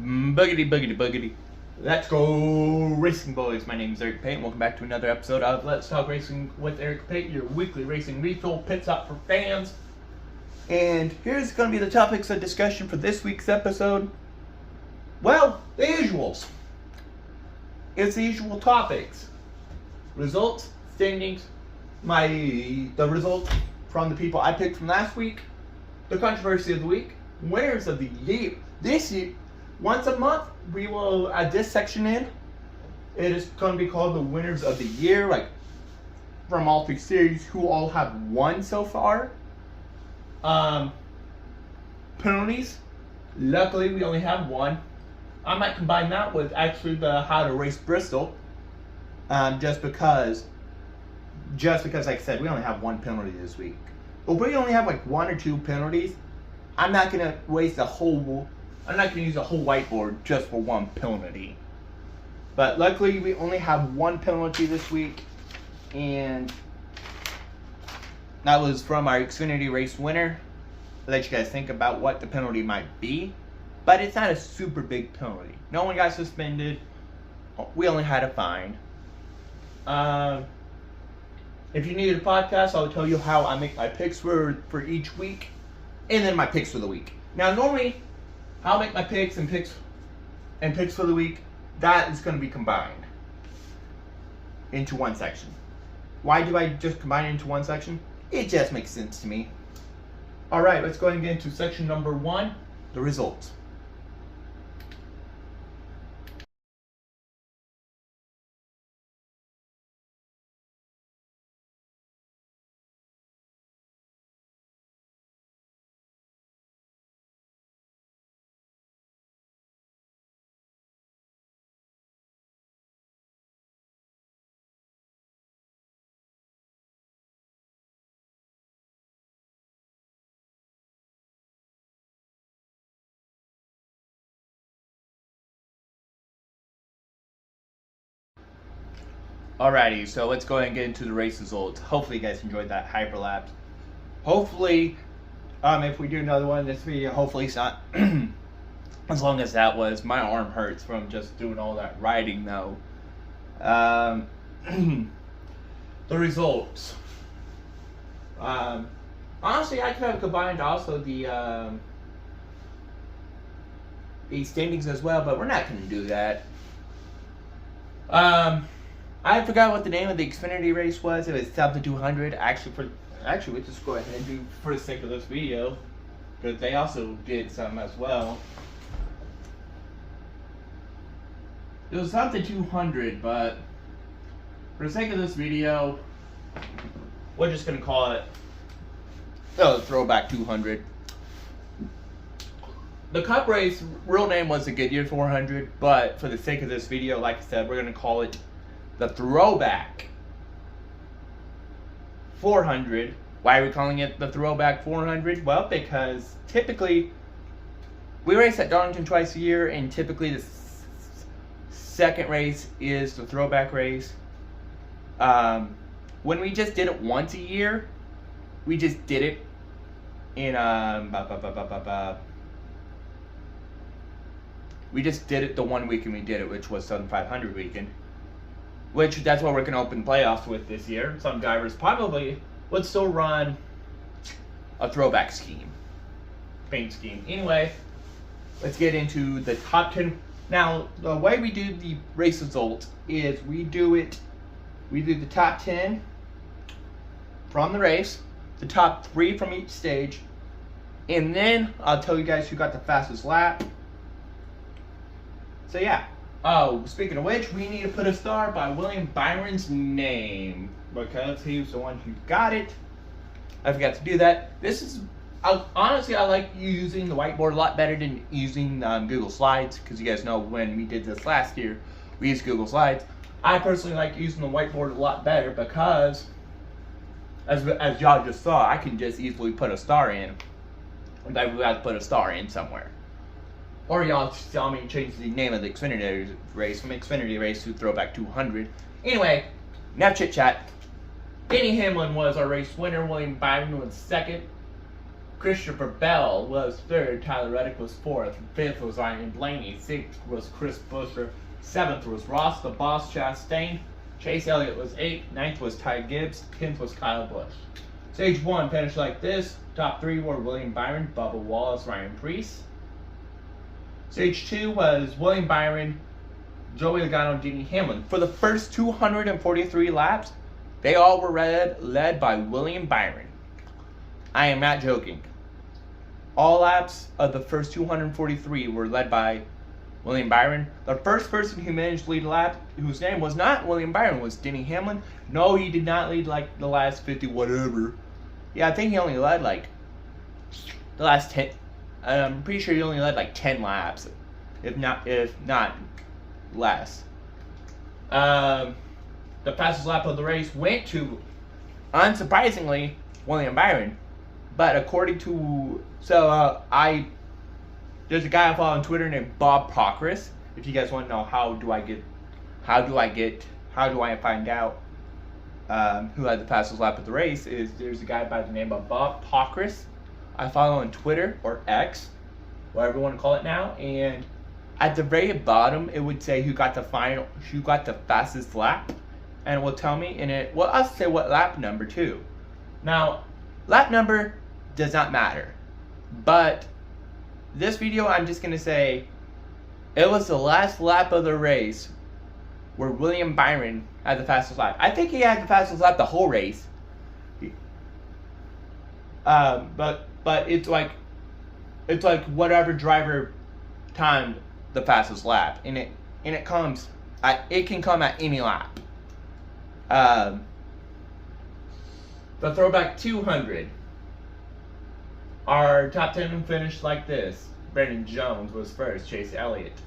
Boogity, boogity, boogity. Let's go racing, boys. My name is Eric Pate, and welcome back to another episode of Let's Talk Racing with Eric Pate, your weekly racing refill pit stop for fans. And here's going to be the topics of discussion for this week's episode. Well, the usuals. It's the usual topics. Results, standings, the results from the people I picked from last week, the controversy of the week, winners of the year. This year, once a month, we will add this section in. It is going to be called the winners of the year, like from all three series, who all have won so far. Penalties. Luckily, we only have one. I might combine that with actually the how to race Bristol. Just because, like I said, we only have one penalty this week. But if we only have like one or two penalties, I'm not gonna waste I'm not gonna use a whole whiteboard just for one penalty. But luckily, we only have one penalty this week, and that was from our Xfinity race winner. I'll let you guys think about what the penalty might be, but it's not a super big penalty. No one got suspended. We only had a fine. If you needed a podcast, I'll tell you how I make my picks for each week, and then my picks for the week. Now, normally, I'll make my picks and picks for the week. That is going to be combined into one section. Why do I just combine it into one section? It just makes sense to me. All right, let's go ahead and get into section number 1, the results. Alrighty, so let's go ahead and get into the race results. Hopefully you guys enjoyed that hyperlapse. Hopefully, if we do another one in this video, hopefully it's not as long as that was. My arm hurts from just doing all that riding though. The results. Honestly, I could have combined also the standings as well, but we're not going to do that. I forgot what the name of the Xfinity race was. It was something 200. Actually, let's just go ahead and do for the sake of this video, because they also did some as well. It was something 200, but for the sake of this video, we're just gonna call it Throwback 200. The Cup race real name was the Goodyear 400, but for the sake of this video, like I said, we're gonna call it the Throwback 400. Why are we calling it the Throwback 400? Well, because typically we race at Darlington twice a year, and typically the second race is the Throwback race. When we just did it once a year, we just did it in we just did it the one weekend we did it, which was Southern 500 weekend. Which, that's what we're going to open playoffs with this year. Some drivers probably would still run a throwback scheme. Paint scheme. Anyway, let's get into the top 10. Now, the way we do the race results is we do the top 10 from the race, the top 3 from each stage, and then I'll tell you guys who got the fastest lap. So yeah. Oh, speaking of which, we need to put a star by William Byron's name, because he was the one who got it. I forgot to do that. Honestly, I like using the whiteboard a lot better than using Google Slides, because you guys know when we did this last year, we used Google Slides. I personally like using the whiteboard a lot better because, as y'all just saw, I can just easily put a star in. And I would have to put a star in somewhere. Or y'all tell me to change the name of the Xfinity race from Xfinity race to Throwback 200. Anyway, now chit chat. Denny Hamlin was our race winner. William Byron was second. Christopher Bell was third. Tyler Reddick was fourth. Fifth was Ryan Blaney. Sixth was Chris Buescher. Seventh was Ross the Boss Chastain. Chase Elliott was eighth. Ninth was Ty Gibbs. 10th was Kyle Busch. Stage 1 finished like this. Top 3 were William Byron, Bubba Wallace, Ryan Preece. Stage 2 was William Byron, Joey Logano, Denny Hamlin. For the first 243 laps, they all were led by William Byron. I am not joking. All laps of the first 243 were led by William Byron. The first person who managed to lead a lap, whose name was not William Byron, was Denny Hamlin. No, he did not lead like the last 50 whatever. Yeah, I think he only led like the last 10. I'm pretty sure he only led like 10 laps, if not less. The fastest lap of the race went to, unsurprisingly, William Byron. But according to, there's a guy I follow on Twitter named Bob Pockris. If you guys want to know how do I find out who had the fastest lap of the race, there's a guy by the name of Bob Pockris. I follow on Twitter, or X, whatever you want to call it now, and at the very bottom it would say who got the fastest lap, and it will tell me I'll say what lap number too. Now, lap number does not matter, but this video I'm just gonna say it was the last lap of the race where William Byron had the fastest lap. I think he had the fastest lap the whole race. But it's like whatever driver timed the fastest lap, and it can come at any lap. The Throwback 200. Our top 10 finished like this. Brandon Jones was first. Chase Elliott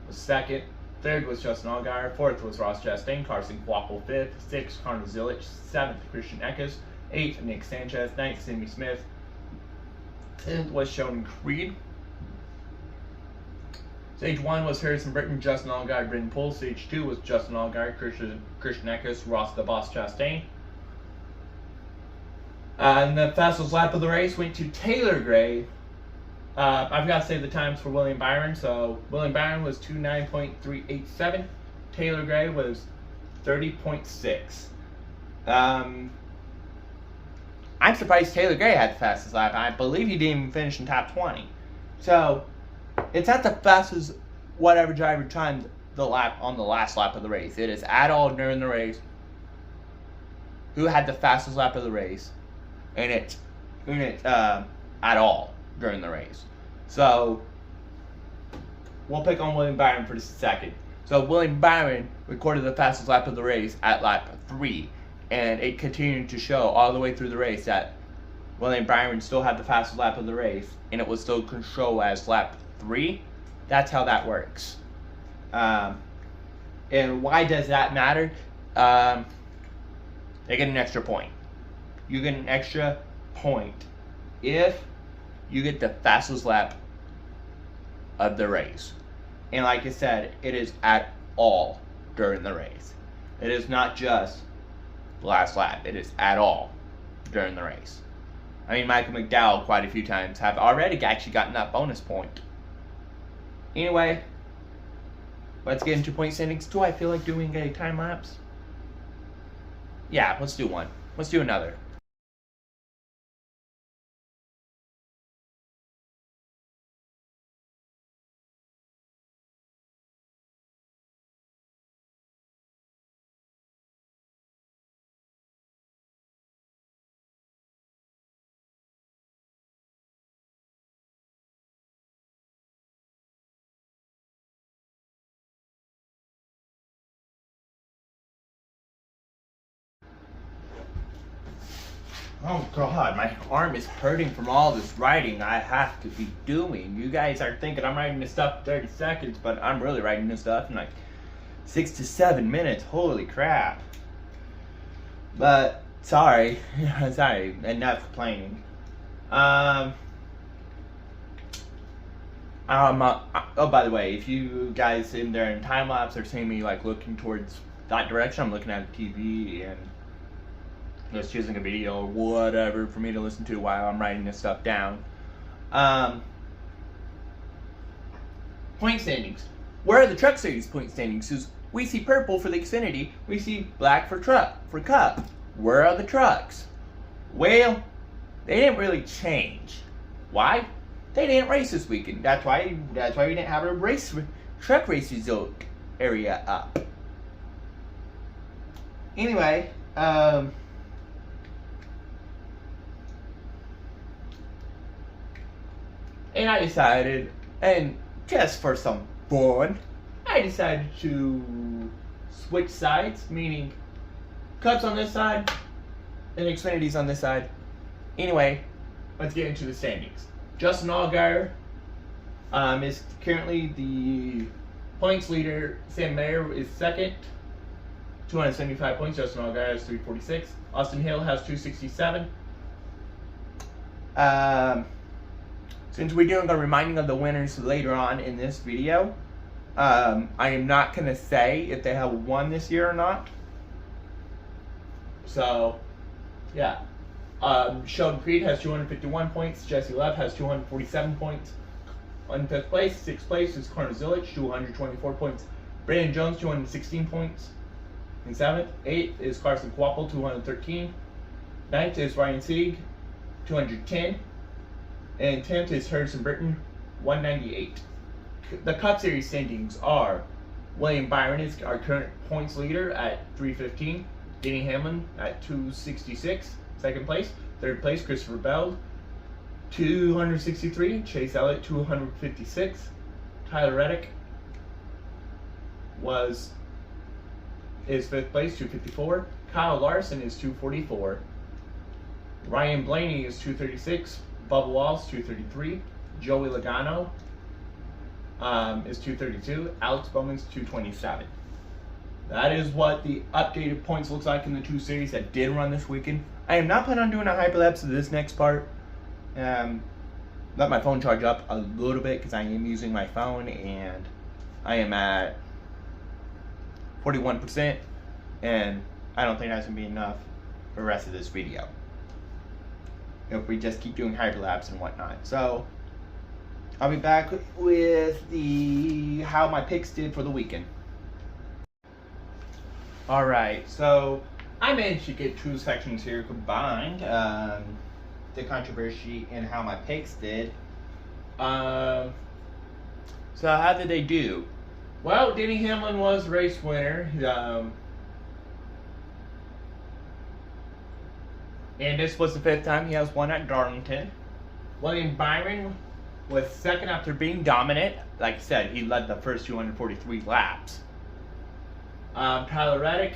was second. Third was Justin Allgaier. Fourth was Ross Chastain. Carson Kvapil fifth. Sixth, Connor Zilic. Seventh, Christian Eckes. Eighth, Nick Sanchez. Ninth, Sammy Smith. 10th was Sheldon Creed. Stage 1 was Harrison Britton, Justin Allgaier, Britton Poole. Stage 2 was Justin Allgaier, Christian Eckes, Ross the Boss Chastain. And the fastest lap of the race went to Taylor Gray. I've got to say the times for William Byron. So William Byron was 29.387. Taylor Gray was 30.6. I'm surprised Taylor Gray had the fastest lap. I believe he didn't even finish in top 20. So it's not the fastest whatever driver timed the lap on the last lap of the race. It is at all during the race who had the fastest lap of the race, and it's at all during the race. So we'll pick on William Byron for just a second. So William Byron recorded the fastest lap of the race at lap 3, and it continued to show all the way through the race that William Byron still had the fastest lap of the race, and it was still controlled as lap 3. That's how that works. And why does that matter? They get an extra point. You get an extra point if you get the fastest lap of the race. And like I said, it is at all during the race. It is not just the last lap. It is at all during the race. I mean, Michael McDowell quite a few times have already actually gotten that bonus point. Anyway, let's get into point standings. Do I feel like doing a time lapse? Yeah, let's do one. Let's do another. Oh god, my arm is hurting from all this writing I have to be doing. You guys are thinking I'm writing this stuff in 30 seconds, but I'm really writing this stuff in like 6 to 7 minutes. Holy crap. But, sorry. Sorry, enough complaining. Oh, by the way, if you guys in there in time lapse are seeing me like looking towards that direction, I'm looking at the TV and just choosing a video or whatever for me to listen to while I'm writing this stuff down. Point standings. Where are the Truck Series point standings? Because we see purple for the Xfinity, we see black for Cup. Where are the trucks? Well, they didn't really change. Why? They didn't race this weekend. That's why we didn't have a truck race result area up. Anyway, and I decided, and just for some fun, I decided to switch sides, meaning Cubs on this side and Xfinity's on this side. Anyway, let's get into the standings. Justin Allgaier is currently the points leader. Sam Mayer is second, 275 points. Justin Allgaier has 346. Austin Hill has 267. Since we're doing a reminding of the winners later on in this video, I am not going to say if they have won this year or not. So, yeah. Sheldon Creed has 251 points. Jesse Love has 247 points. In fifth place, sixth place is Connor Zilic, 224 points. Brandon Jones, 216 points. In seventh, eighth is Carson Quapple, 213. Ninth is Ryan Sieg, 210. And 10th is Harrison Britton, 198. The Cup Series standings are: William Byron is our current points leader at 315. Denny Hamlin at 266, second place. Third place, Christopher Bell, 263. Chase Elliott, 256. Tyler Reddick is fifth place, 254. Kyle Larson is 244. Ryan Blaney is 236. Bubba Wallace, 233. Joey Logano is 232. Alex Bowman's 227. That is what the updated points looks like in the two series that did run this weekend. I am not planning on doing a hyperlapse of this next part. Let my phone charge up a little bit because I am using my phone and I am at 41%, and I don't think that's going to be enough for the rest of this video if we just keep doing hyperlapse and whatnot. So I'll be back with how my picks did for the weekend. Alright, so I managed to get two sections here combined, the controversy and how my picks did. So how did they do? Well, Denny Hamlin was race winner. And this was the fifth time he has won at Darlington. William Byron was second after being dominant. Like I said, he led the first 243 laps. Tyler Reddick,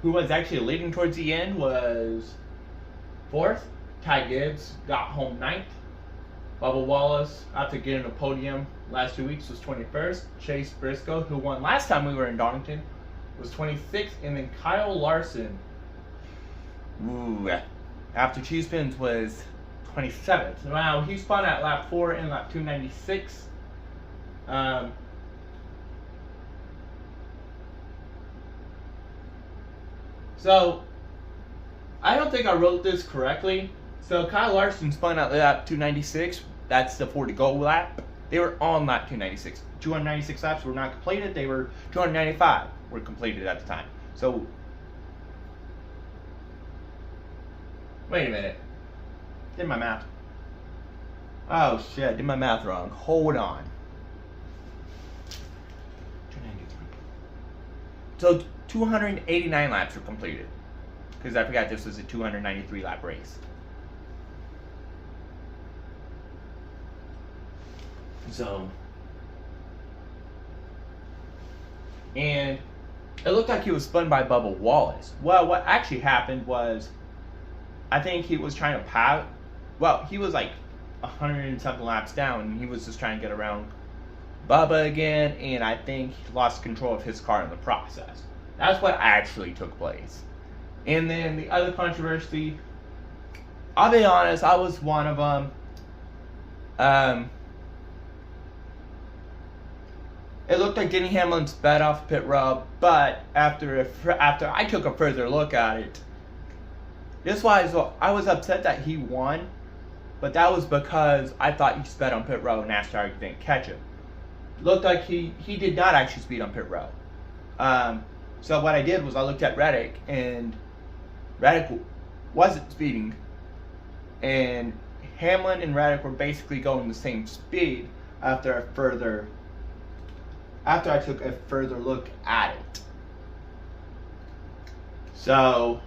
who was actually leading towards the end, was fourth. Ty Gibbs got home ninth. Bubba Wallace, after getting a podium last 2 weeks, was 21st. Chase Briscoe, who won last time we were in Darlington, was 26th. And then Kyle Larson, after two spins, was 27th. Now, he spun at lap 4 and lap 296. So, I don't think I wrote this correctly. So, Kyle Larson spun at lap 296. That's the 40-go lap. They were on lap 296. 296 laps were not completed. They were 295 were completed at the time. So, wait a minute. Did my math. Oh shit, did my math wrong. Hold on. 293. So 289 laps were completed. Because I forgot this was a 293 lap race. So, and it looked like he was spun by Bubba Wallace. Well, what actually happened was, I think he was trying to power. Well, he was like 100 and something laps down, and he was just trying to get around Bubba again, and I think he lost control of his car in the process. That's what actually took place. And then the other controversy, I'll be honest, I was one of them. It looked like Denny Hamlin sped off pit road, but after I took a further look at it, This is why I was upset that he won, but that was because I thought he sped on pit road and NASCAR didn't catch him. Looked like he did not actually speed on pit road. So what I did was I looked at Reddick, and Reddick wasn't speeding, and Hamlin and Reddick were basically going the same speed after I took a further look at it. So,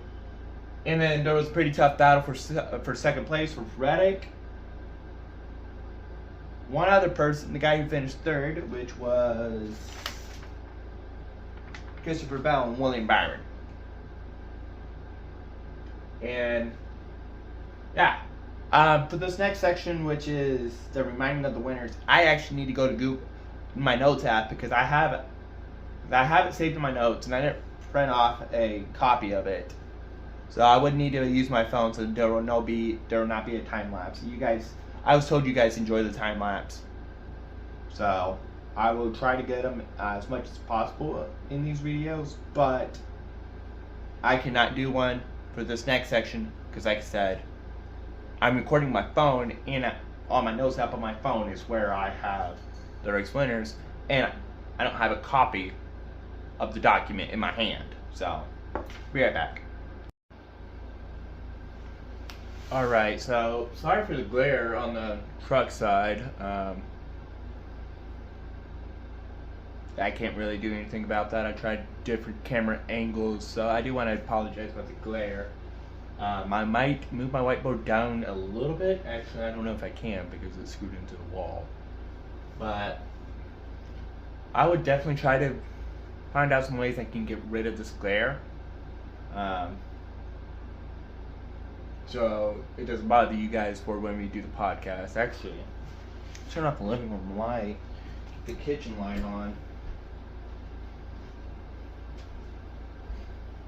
and then there was a pretty tough battle for second place with Reddick. One other person, the guy who finished third, which was Christopher Bell and William Byron. And yeah, for this next section, which is the reminding of the winners, I actually need to go to Google my notes app because I have it saved in my notes, and I didn't print off a copy of it. So I would need to use my phone, so there will not be a time lapse. I was told you guys enjoy the time lapse, so I will try to get them as much as possible in these videos, but I cannot do one for this next section because, like I said, I'm recording my phone, and on my notes app on my phone is where I have the race winners, and I don't have a copy of the document in my hand. So, be right back. Alright, so sorry for the glare on the truck side. I can't really do anything about that. I tried different camera angles, so I do want to apologize about the glare. I might move my whiteboard down a little bit. Actually, I don't know if I can because it's screwed into the wall. But I would definitely try to find out some ways I can get rid of this glare. So it doesn't bother you guys for when we do the podcast. Actually, turn off the living room light, keep the kitchen light on.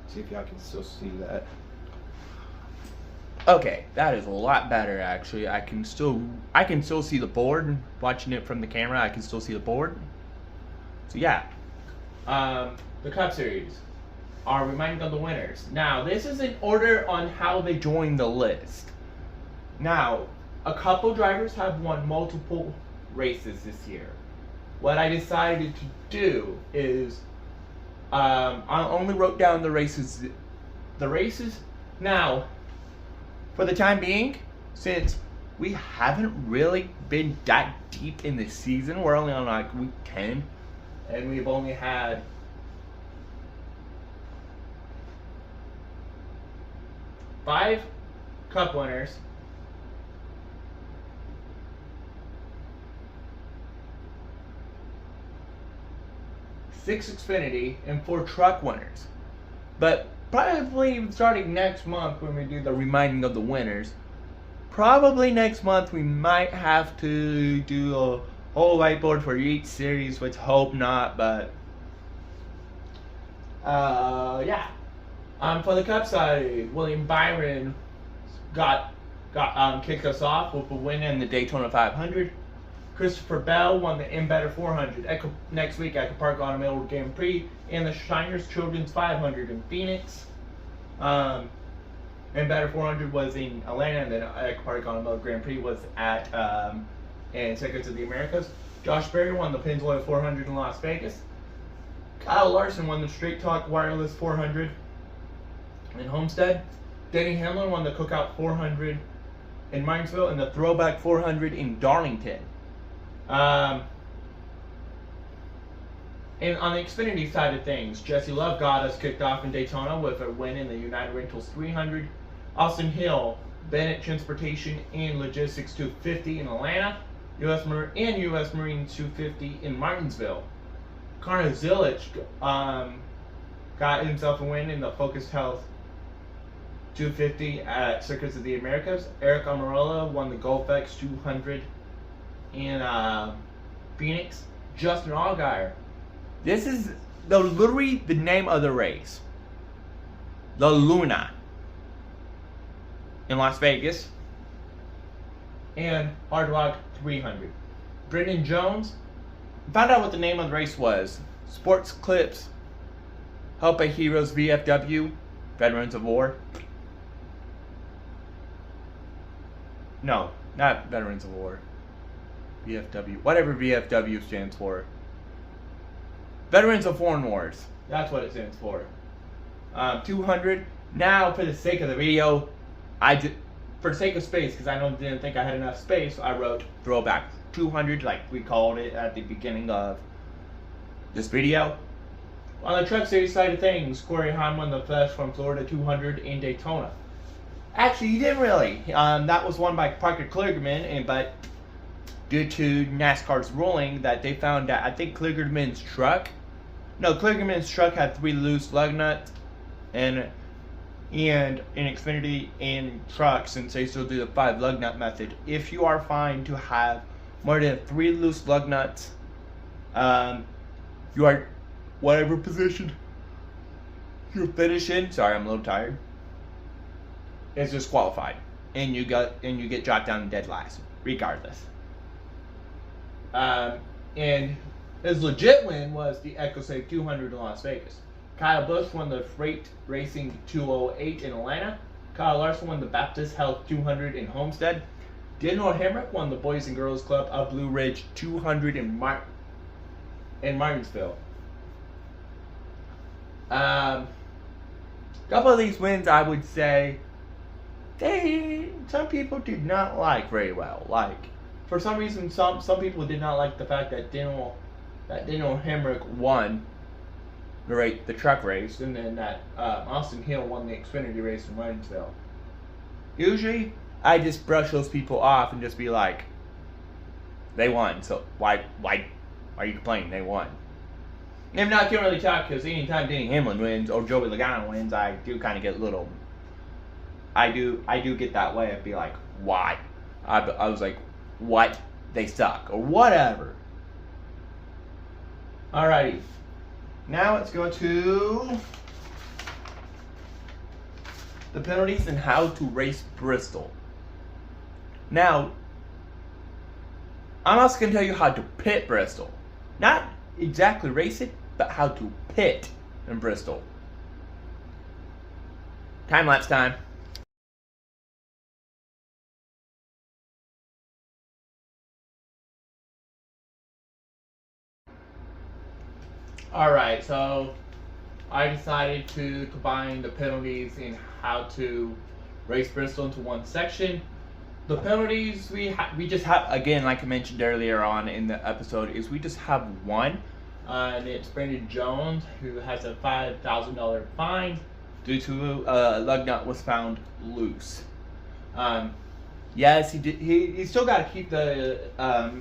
See if y'all can still see that. Okay, that is a lot better actually. I can still see the board. Watching it from the camera, I can still see the board. So yeah, the Cup Series are reminding of the winners. Now, this is in order on how they joined the list. Now, a couple drivers have won multiple races this year. What I decided to do is I only wrote down the races. Now, for the time being, since we haven't really been that deep in the season, we're only on like week 10, and we've only had 5 Cup winners, 6 Xfinity, and 4 truck winners. But probably starting next month when we do the reminding of the winners, probably next month we might have to do a whole whiteboard for each series, which hope not, but yeah. For the Cup side, William Byron kicked us off with a win in the Daytona 500. Christopher Bell won the Embedded 400. Next week, Echo Park Automotive Grand Prix and the Shiners Children's 500 in Phoenix. Embedded 400 was in Atlanta, and then Echo Park Automotive Grand Prix was at in Circuits of the Americas. Josh Berry won the Pennzoil 400 in Las Vegas. Kyle Larson won the Straight Talk Wireless 400 in Homestead. Denny Hamlin won the Cookout 400 in Martinsville and the Throwback 400 in Darlington. And on the Xfinity side of things, Jesse Love got us kicked off in Daytona with a win in the United Rentals 300. Austin Hill, Bennett Transportation and Logistics 250 in Atlanta. U.S. Marine 250 in Martinsville. Connor Zilich got himself a win in the Focused Health 250 at Circuits of the Americas. Eric Amarola won the GolfX 200 in Phoenix. Justin Allgaier. This is literally the name of the race. The Luna in Las Vegas. And Hard Rock 300. Brendan Jones found out what the name of the race was. Sports Clips Help a Heroes VFW, Veterans of War. No, not Veterans of War. VFW. Whatever VFW stands for. Veterans of Foreign Wars. That's what it stands for. 200. Now, for the sake of the video, for the sake of space, because I didn't think I had enough space, I wrote throwback 200, like we called it at the beginning of this video. On the Truck Series side of things, Corey Haim won the first from Florida 200 in Daytona. Actually, he didn't really. That was won by Parker Kligerman, but due to NASCAR's ruling that they found that I think Kligerman's truck had 3 loose lug nuts, and in Xfinity and truck, since they still do the 5 lug nut method, if you are found to have more than 3 loose lug nuts, you are, whatever position you're finishing, sorry, I'm a little tired, is disqualified, and you get dropped down to dead last, regardless. And his legit win was the EchoSafe 200 in Las Vegas. Kyle Busch won the Freight Racing 208 in Atlanta. Kyle Larson won the Baptist Health 200 in Homestead. Daniel Hemrick won the Boys and Girls Club of Blue Ridge 200 in Martinsville. A couple of these wins, I would say, some people did not like very well. Like, for some reason, some people did not like the fact that Daniel Hemrick won the truck race, and then that Austin Hill won the Xfinity race in Martinsville. Usually, I just brush those people off and just be like, they won, so why are you complaining? They won. And I can't really talk, because anytime Denny Hamlin wins or Joey Logano wins, I do kind of get a little, I do get that way. I'd be like, why? I was like, what? They suck, or whatever. Alrighty. Now let's go to the penalties and how to race Bristol. Now, I'm also going to tell you how to pit Bristol. Not exactly race it, but how to pit in Bristol. Time-lapse time. Alright, so I decided to combine the penalties and how to race Bristol into one section. The penalties we just have, again, like I mentioned earlier on in the episode, is we just have one. And it's Brandon Jones, who has a $5,000 fine due to a lug nut was found loose. Yes, he did. He still got to keep the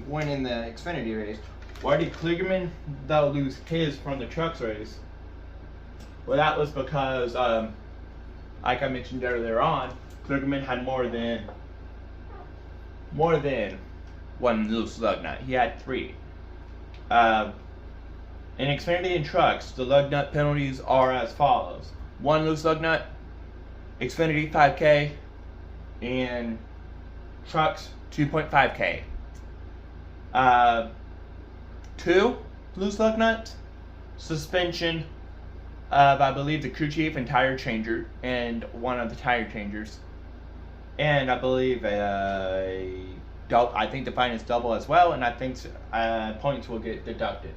win in the Xfinity race. Why did Kligerman though lose his from the trucks race? Well, that was because, like I mentioned earlier on, Kligerman had more than one loose lug nut. He had 3. In Xfinity and trucks, the lug nut penalties are as follows: 1 loose lug nut, Xfinity 5K, and trucks 2.5K. 2 loose lug nuts, suspension of, I believe, the crew chief and tire changer, and one of the tire changers, and I believe I think the fine is double as well, and I think points will get deducted.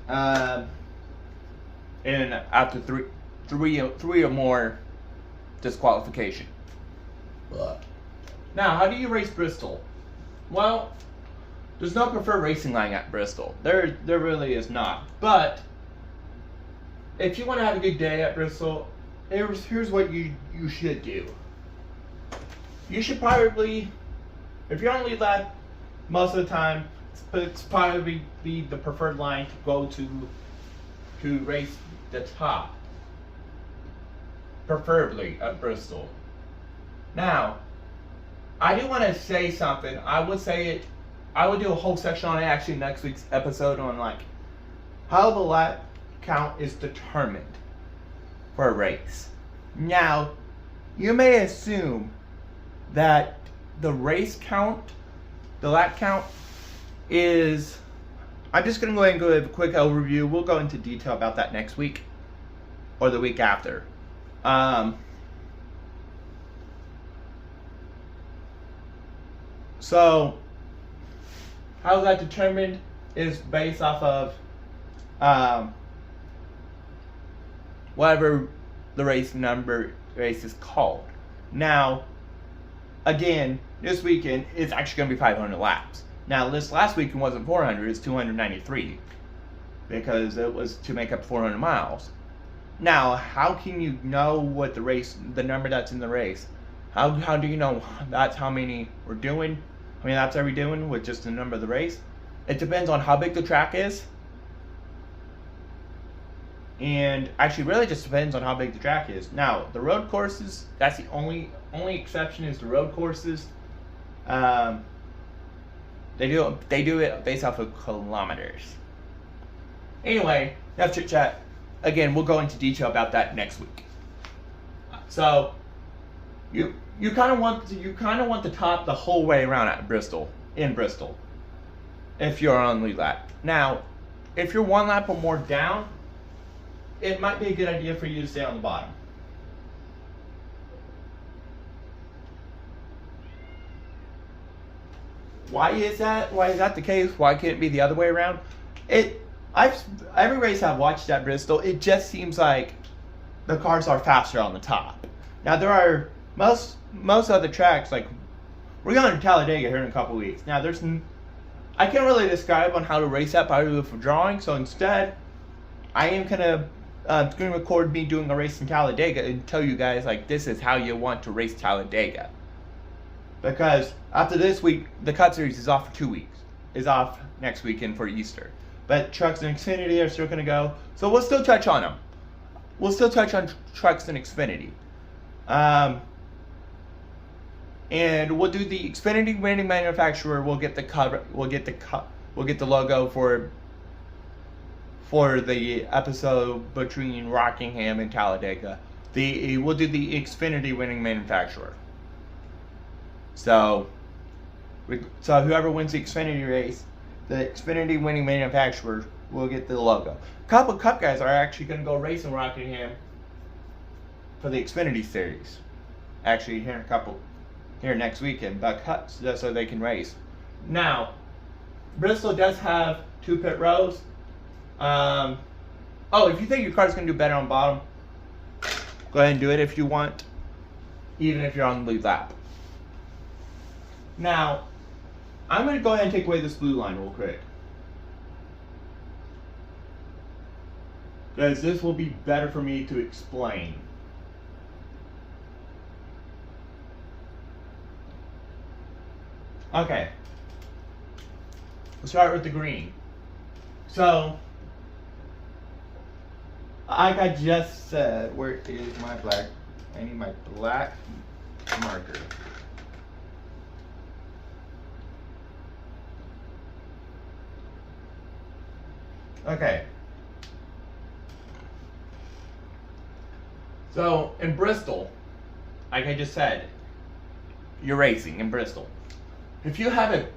And after three or more disqualification. Now, how do you race Bristol? Well, there's no preferred racing line at Bristol. There really is not. But if you want to have a good day at Bristol, here's what you should do. You should probably, if you're on lead lap most of the time, it's probably be the preferred line to go to race the top, preferably at Bristol. Now, I do want to say something. I would do a whole section on it actually next week's episode on like how the lap count is determined for a race. Now, you may assume that the race count, the lap count is, I'm just going to go ahead and give a quick overview. We'll go into detail about that next week or the week after. So, how is that determined is based off of whatever the race is called. Now, again, this weekend it's actually going to be 500 laps. Now, this last weekend wasn't 400; it's 293 because it was to make up 400 miles. Now, how can you know what the number that's in the race? How do you know that's how many we're doing? I mean, that's how we're doing with just the number of the race. It depends on how big the track is. And actually really just depends on how big the track is. Now, the road courses, that's the only exception is the road courses. They do it based off of kilometers. Anyway, enough chit chat. Again, we'll go into detail about that next week. So, you kind of want the top the whole way around in Bristol, if you're on lead lap. Now, if you're one lap or more down, it might be a good idea for you to stay on the bottom. Why is that? Why is that the case? Why can't it be the other way around? Every race I've watched at Bristol, it just seems like the cars are faster on the top. Now there are most other tracks, like we're going to Talladega here in a couple weeks. Now I can't really describe on how to race that by way of drawing, so instead I am going to record me doing a race in Talladega and tell you guys like this is how you want to race Talladega. Because after this week, the Cup Series is off for 2 weeks. Is off next weekend for Easter. But Trucks and Xfinity are still going to go. So we'll still touch on them. We'll still touch on Trucks and Xfinity. And we'll do the Xfinity winning manufacturer. We'll get the cover. We'll get the logo for the episode between Rockingham and Talladega. We'll do the Xfinity winning manufacturer. So whoever wins the Xfinity race, the Xfinity winning manufacturer will get the logo. A couple of Cup guys are actually going to go race in Rockingham for the Xfinity series. Actually, here next weekend, but Cups just so they can race. Now, Bristol does have 2 pit rows. If you think your car's going to do better on bottom, go ahead and do it if you want, even if you're on the lead lap. Now, I'm going to go ahead and take away this blue line real quick, because this will be better for me to explain. Okay, we'll start with the green. So, like I just said, where is my black? I need my black marker. Okay. So, in Bristol, like I just said, you're racing in Bristol. If you have it,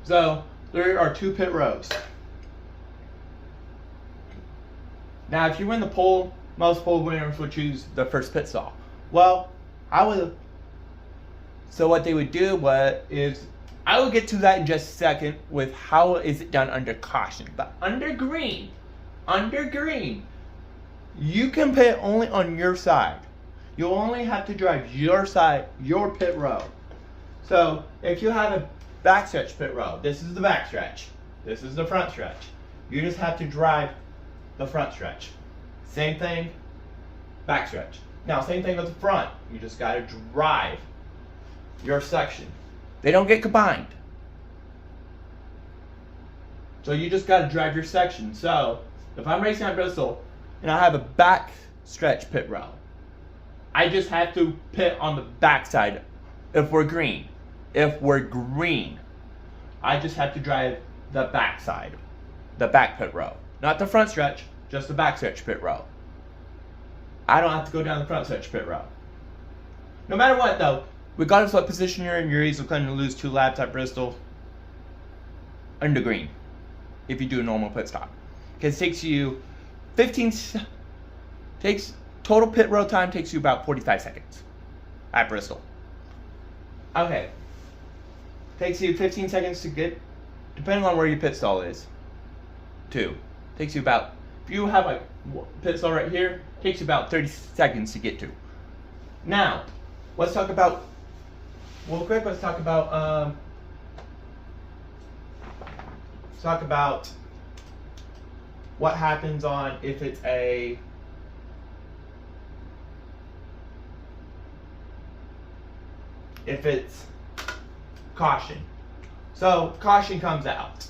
so there are 2 pit rows. Now, if you win the pole, most pole winners will choose the first pit stop. Well, so what they would do is, I will get to that in just a second with how is it done under caution. But under green, you can pit only on your side. You'll only have to drive your side, your pit row. So if you have a backstretch pit row, this is the backstretch. This is the front stretch. You just have to drive the front stretch. Same thing, backstretch. Now, same thing with the front. You just got to drive your section. They don't get combined. So you just got to drive your section. So if I'm racing at Bristol and I have a back stretch pit row, I just have to pit on the back side if we're green. I just have to drive the back side, the back pit row. Not the front stretch, just the back stretch pit row. I don't have to go down the front stretch pit row. No matter what though, regardless of what position you're in, you're easily going to lose 2 laps at Bristol under green if you do a normal pit stop. Because it takes you total pit row time takes you about 45 seconds at Bristol. Okay. Takes you 15 seconds to get, depending on where your pit stall is. 2. Takes you about, if you have a pit stall right here, takes you about 30 seconds to get to. Now, let's talk about, let's talk about what happens on if it's caution. So caution comes out.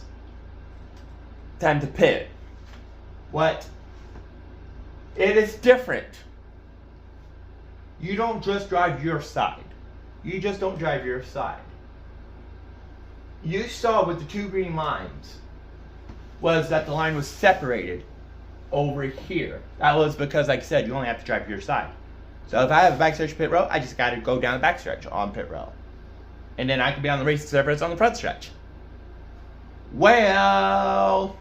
Time to pit. What? It is different. You don't just drive your side. You just don't drive your side. You saw with the 2 green lines was that the line was separated over here. That was because, like I said, you only have to drive your side. So if I have a backstretch pit row, I just got to go down the backstretch on pit row. And then I can be on the racing surface on the front stretch. Well,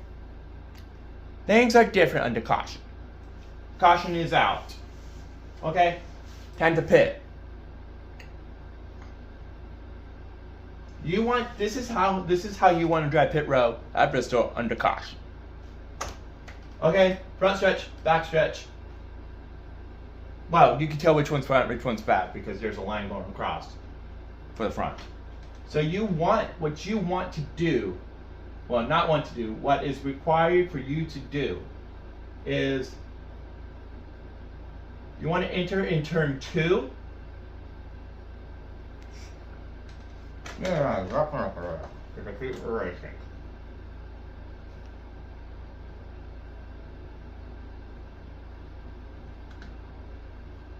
things are different under caution. Caution is out. Okay? Time to pit. This is how you want to drive pit row at Bristol under caution. Okay? Front stretch, back stretch. Well, you can tell which one's front, which one's back because there's a line going across for the front. So what you want to do, well, not want to do, what is required for you to do is you want to enter in turn 2. Yeah, because I keep erasing.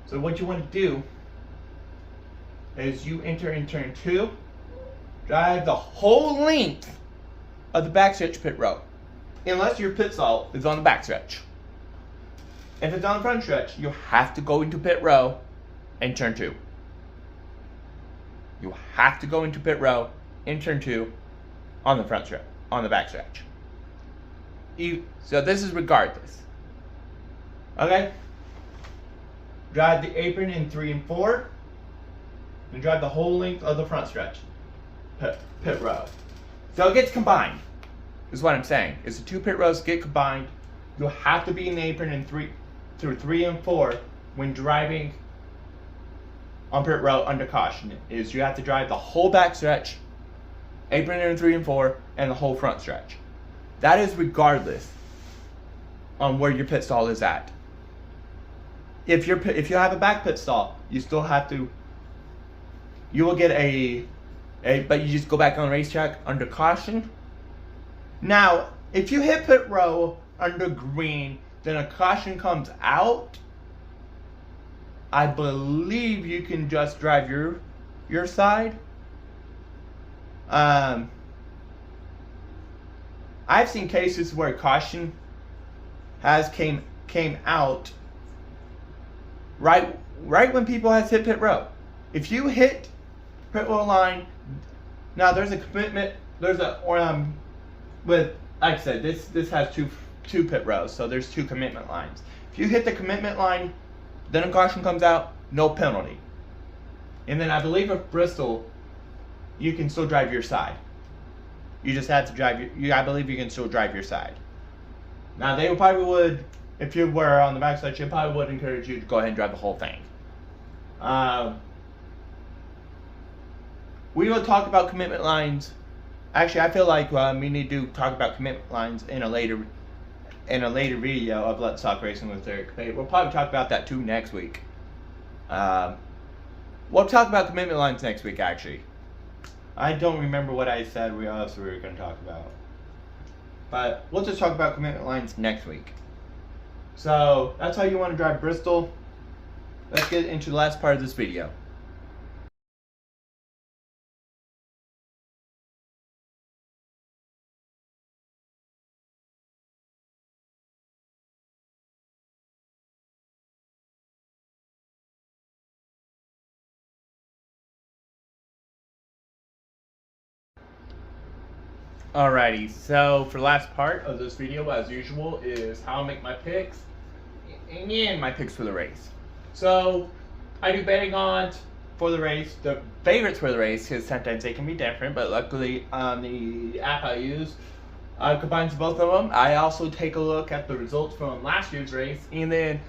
So what you want to do is you enter in turn 2, drive the whole length of the backstretch pit row, unless your pit stall is on the backstretch. If it's on the front stretch, you have to go into pit row and turn 2. You have to go into pit row in turn 2 on the front stretch, on the backstretch. So this is regardless. Okay? Drive the apron in 3 and 4, and drive the whole length of the front stretch, pit row. So it gets combined, is what I'm saying. Is the 2 pit rows get combined. You'll have to be in the apron in through 3 and 4 when driving on pit row under caution. Is you have to drive the whole back stretch, apron in 3 and 4, and the whole front stretch. That is regardless on where your pit stall is at. If you have a back pit stall, you still have to. You will get but you just go back on the racetrack under caution. Now, if you hit pit row under green, then a caution comes out. I believe you can just drive your side. I've seen cases where caution has came out right when people has hit pit row. If you hit pit row line, now there's a commitment. There's with, like I said, this has two pit rows, so there's 2 commitment lines. If you hit the commitment line, then a caution comes out, no penalty. And then I believe at Bristol, you can still drive your side. You just have to drive I believe you can still drive your side. Now they probably would, if you were on the backside, they probably would encourage you to go ahead and drive the whole thing. We will talk about commitment lines. Actually, I feel like we need to talk about commitment lines in a later video of Let's Talk Racing with Eric Pate. We'll probably talk about that too next week. We'll talk about commitment lines next week, actually. I don't remember what I said we were going to talk about. But we'll just talk about commitment lines next week. So, that's how you want to drive Bristol. Let's get into the last part of this video. Alrighty, so for the last part of this video, as usual, is how I make my picks and my picks for the race. So I do betting odds for the race, the favorites for the race, because sometimes they can be different, but luckily the app I use combines both of them. I also take a look at the results from last year's race, and then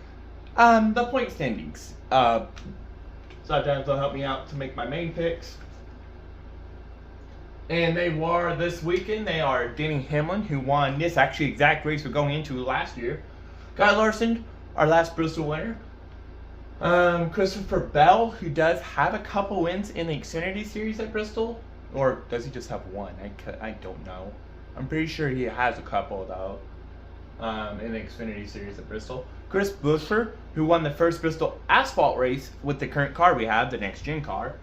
the point standings. Sometimes they'll help me out to make my main picks. And they were this weekend. They are Denny Hamlin, who won this actually exact race we're going into last year. Guy Larson, our last Bristol winner. Christopher Bell, who does have a couple wins in the Xfinity Series at Bristol. Or does he just have one? I don't know. I'm pretty sure he has a couple, though, in the Xfinity Series at Bristol. Chris Buescher, who won the first Bristol asphalt race with the current car we have, the next-gen car.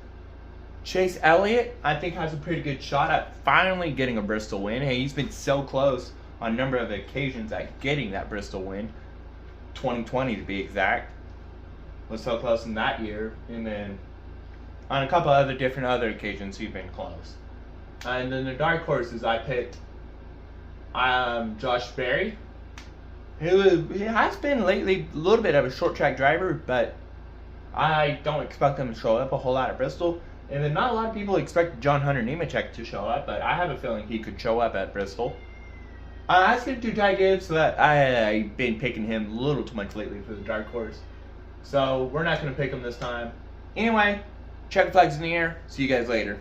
Chase Elliott, I think, has a pretty good shot at finally getting a Bristol win. Hey, he's been so close on a number of occasions at getting that Bristol win. 2020 to be exact. Was so close in that year. And then on a couple other occasions, he's been close. And then the dark horses, I picked Josh Berry, who has been lately a little bit of a short track driver, but I don't expect him to show up a whole lot at Bristol. And then not a lot of people expect John Hunter Nemechek to show up, but I have a feeling he could show up at Bristol. I skipped to Ty Gibbs, but I've been picking him a little too much lately for the dark horse. So we're not going to pick him this time. Anyway, check flags in the air. See you guys later.